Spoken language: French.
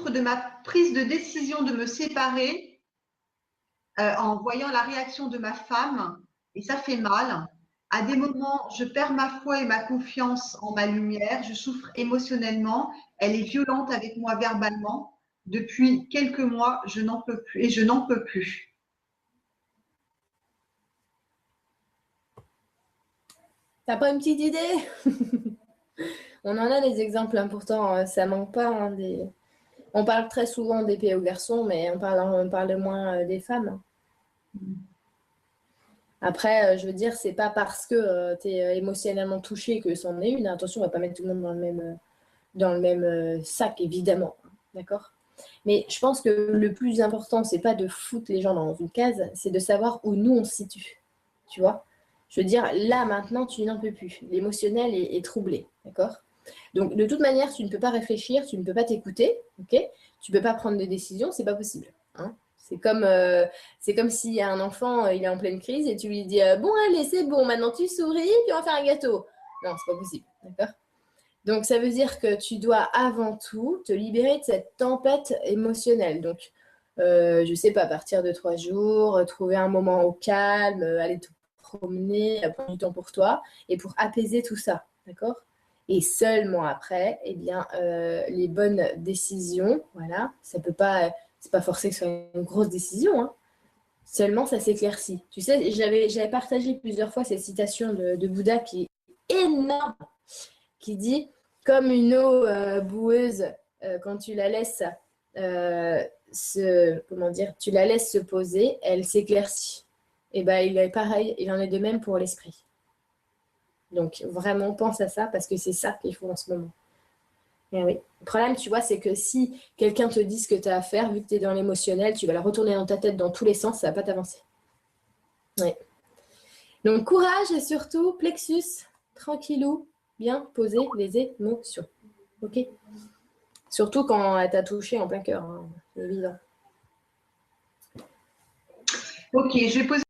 souffre de ma prise de décision de me séparer en voyant la réaction de ma femme, et ça fait mal. À des moments, je perds ma foi et ma confiance en ma lumière. Je souffre émotionnellement. Elle est violente avec moi verbalement. Depuis quelques mois, je n'en peux plus et je n'en peux plus. T'as pas une petite idée? On en a des exemples importants, ça manque pas. Hein, on parle très souvent des PO garçons, mais on parle moins des femmes. Après, je veux dire, c'est pas parce que tu es émotionnellement touché que c'en est une. Attention, on va pas mettre tout le monde dans le même sac, évidemment. D'accord? Mais je pense que le plus important, c'est pas de foutre les gens dans une case, c'est de savoir où nous on se situe. Tu vois? Je veux dire, là, maintenant, tu n'en peux plus. L'émotionnel est troublé. D'accord? Donc, de toute manière, tu ne peux pas réfléchir, tu ne peux pas t'écouter. Ok? Tu ne peux pas prendre de décision, c'est pas possible. Hein. C'est comme si un enfant, il est en pleine crise et tu lui dis bon, allez, c'est bon, maintenant tu souris, puis on va faire un gâteau. Non, c'est pas possible. D'accord? Donc, ça veut dire que tu dois avant tout te libérer de cette tempête émotionnelle. Donc, je sais pas, à partir de 3 jours, trouver un moment au calme, aller te promener, prendre du temps pour toi et pour apaiser tout ça. D'accord? Et seulement après, eh bien, les bonnes décisions, voilà, ça peut pas, c'est pas forcé que ce soit une grosse décision, hein. Seulement, ça s'éclaircit. Tu sais, j'avais partagé plusieurs fois cette citation de Bouddha qui est énorme, qui dit comme une eau boueuse quand tu la laisses comment dire, tu la laisses se poser, elle s'éclaircit. Et ben il est pareil, il en est de même pour l'esprit. Donc vraiment pense à ça parce que c'est ça qu'il faut en ce moment. Et oui. Le problème, tu vois, c'est que si quelqu'un te dit ce que tu as à faire, vu que tu es dans l'émotionnel, tu vas la retourner dans ta tête dans tous les sens, ça va pas t'avancer. Ouais. Donc courage et surtout plexus, tranquillou, bien poser les émotions. Ok? Surtout quand elle t'a touché en plein cœur, hein, c'est évident. Ok, je vais poser